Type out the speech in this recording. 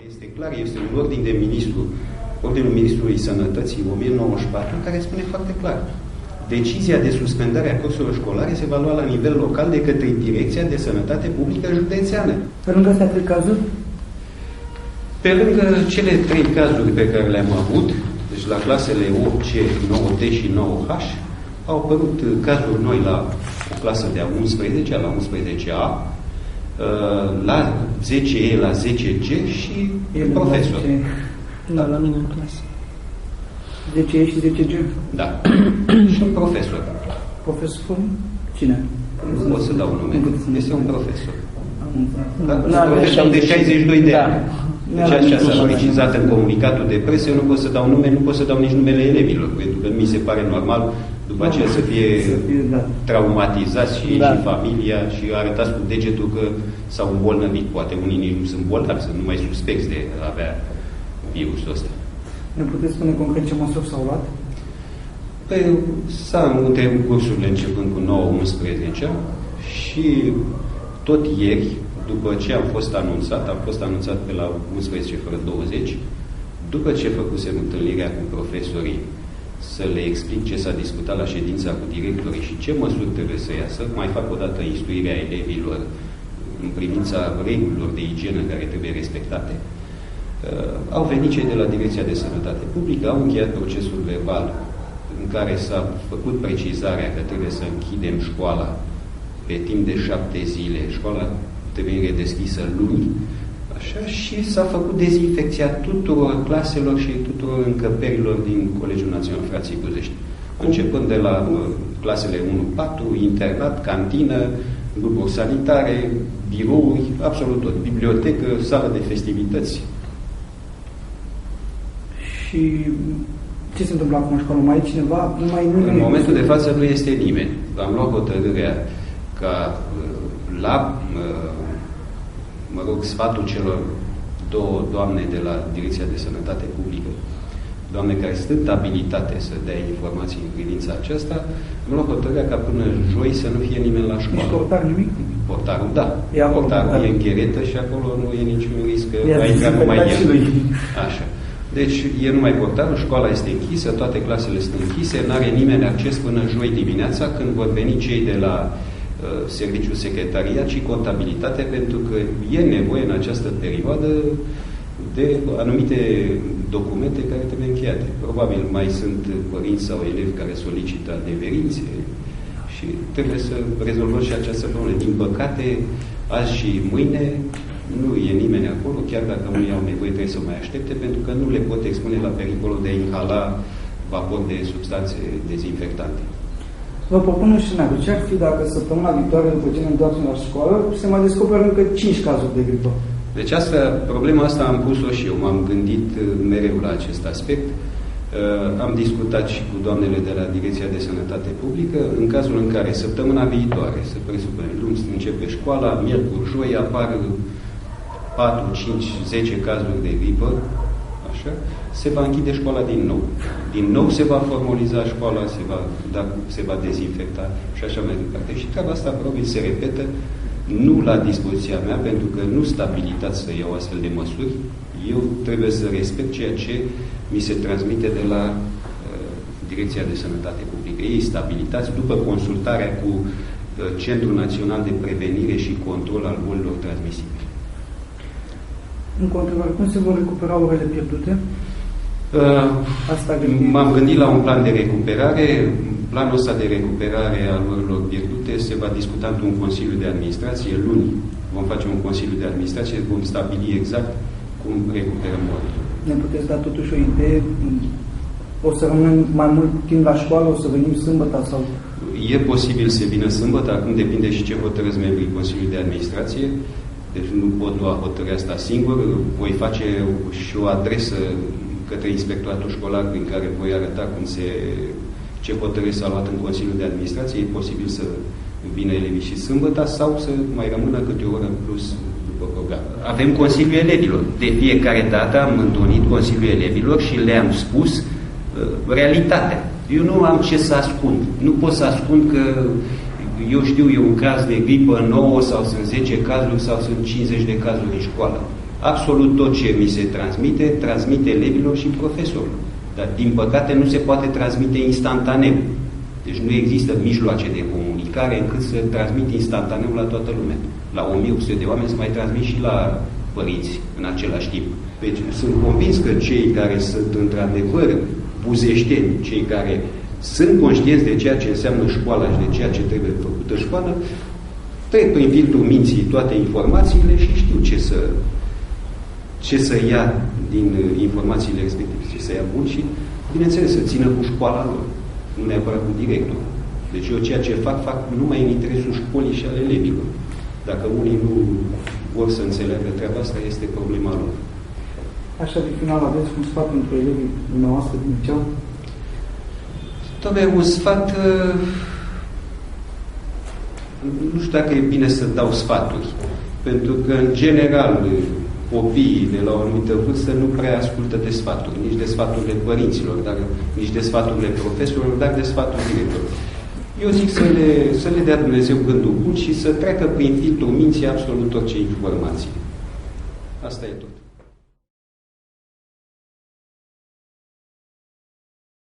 Este clar, este un ordin de ministru, Ordinul Ministrului Sănătății 1094, care spune foarte clar: decizia de suspendare a cursurilor școlare se va lua la nivel local de către Direcția de Sănătate Publică Județeană. Pe lângă astea 3 cazuri? Pe lângă cele 3 cazuri pe care le-am avut, deci la clasele 8C, 9D și 9H, au apărut cazuri noi la o clasă de a 11, la 11A, la 10E, la 10G și profesor. Da, la mine în clasă. 10E și 10G? Da. Și un profesor. Profesor? Cine? Nu pot să dau nume. Este un profesor. Da? Un profesor de 62 de ani. Deci așa s-a precizat în comunicatul de presă. Eu nu pot să dau nume, nu pot să dau nici numele elevilor, pentru că mi se pare normal după aceea să fie traumatizați și familia și arătați cu degetul că s-au îmbolnăvit. Poate unii nici nu sunt bolnavi, sunt numai suspecți de a avea virusul ăsta. Ne puteți spune concret ce măsuri s-au luat? Păi s-au întrerupt cursurile începând cu 9-11 și tot ieri, după ce am fost anunțat pe la 11:20, după ce făcusem întâlnirea cu profesorii să le explic ce s-a discutat la ședința cu directorii și ce măsuri trebuie să iasă, mai fac o dată instruirea elevilor în privința regulilor de igienă care trebuie respectate. Au venit cei de la Direcția de Sănătate Publică, au încheiat procesul verbal în care s-a făcut precizarea că trebuie să închidem școala pe timp de 7 zile. Școala trebuie redeschisă luni, așa, și s-a făcut dezinfecția tuturor claselor și tuturor încăperilor din Colegiul Național Frații Buzești. Începând de la clasele 1-4, internat, cantină, grupuri sanitare, birouri, absolut tot, bibliotecă, sală de festivități. Și ce se întâmplă acum în școală? Mai e cineva? În momentul de față nu este nimeni. Am luat hotărârea ca la sfatul celor 2 doamne de la Direcția de Sănătate Publică, doamne care sunt abilitate să dea informații în privința aceasta, am luat hotărârea ca până joi să nu fie nimeni la școală. Nici portar nimic? Portarul, da. Portarul e în gheretă și acolo nu e niciun risc că va intra numai el. Așa. Deci e numai portarul, școala este închisă, toate clasele sunt închise, n-are nimeni acces până joi dimineața, când vor veni cei de la Serviciul Secretariat și Contabilitate, pentru că e nevoie în această perioadă de anumite documente care trebuie încheiate. Probabil mai sunt părinți sau elevi care solicită adeverințe și trebuie să rezolvăm și această problemă. Din păcate, azi și mâine nu e nimeni acolo, chiar dacă unii au nevoie, trebuie să mai aștepte, pentru că nu le pot expune la pericolul de a inhala vapor de substanțe dezinfectante. Vă propun un scenariu. Ce ar fi dacă săptămâna viitoare, după ce ne întoarcem la școală, se mai descoperă încă 5 cazuri de gripă? Deci problema asta am pus-o și eu. M-am gândit mereu la acest aspect. Am discutat și cu doamnele de la Direcția de Sănătate Publică. În cazul în care săptămâna viitoare, să presupunem, luni începe școala, miercuri, joi apar 4, 5, 10 cazuri de gripă, așa, se va închide școala din nou. Din nou se va formaliza școala, se va dezinfecta și așa mai departe. Și treaba asta probabil se repetă, nu la dispoziția mea, pentru că nu sunt abilitat să iau astfel de măsuri. Eu trebuie să respect ceea ce mi se transmite de la Direcția de Sănătate Publică. Ei sunt abilitați după consultarea cu Centrul Național de Prevenire și Control al Bolilor Transmisibile. În continuare, cum se vor recupera orele pierdute? M-am gândit la un plan de recuperare. Planul ăsta de recuperare al orilor pierdute se va discuta într-un Consiliu de Administrație. Luni vom face un Consiliu de Administrație, vom stabili exact cum recuperăm orile. Ne puteți da totuși o idee? O să rămânem mai mult timp la școală? O să venim sâmbătă? Sau? E posibil să vină sâmbătă, acum depinde și ce hotărăsc membrii Consiliului de Administrație. Deci nu pot lua hotărârea asta singur. Voi face și o adresă către Inspectoratul Școlar prin care voi arăta ce hotărâre s-a luat în Consiliul de Administrație. E posibil să vină elevii și sâmbătă sau să mai rămână câte o oră în plus după program. Avem Consiliul Elevilor. De fiecare dată am întâlnit Consiliul Elevilor și le-am spus realitatea. Eu nu am ce să ascund. Nu pot să ascund că e un caz de gripă nouă sau sunt 10 cazuri sau sunt 50 de cazuri în școală. Absolut tot ce mi se transmite elevilor și profesorilor. Dar, din păcate, nu se poate transmite instantaneu. Deci nu există mijloace de comunicare încât să transmit instantaneu la toată lumea. La 1800 de oameni să mai transmit și la părinți în același timp. Deci sunt convins că cei care sunt într-adevăr buzeșteni, cei care sunt conștienți de ceea ce înseamnă școala și de ceea ce trebuie făcută școală, trec prin filtrul minții toate informațiile și știu ce să ia din informațiile respective, ce să ia bun și, bineînțeles, să țină cu școala lor, nu neapărat cu directorul. Deci eu ceea ce fac numai în interesul școlii și al elevilor. Dacă unii nu vor să înțeleagă treaba asta, este problema lor. Așa, de final, aveți un sfat pentru elevii dumneavoastră din liceu? Tocmai un sfat, nu știu dacă e bine să dau sfaturi, pentru că, în general, copiii de la o anumită vârstă nu prea ascultă de sfaturi, nici de sfaturile părinților, nici de sfaturile profesorilor, dar de sfatul directorului. Eu zic să le dea Dumnezeu gândul bun și să treacă prin filtrul minții absolut orice informație. Asta e tot.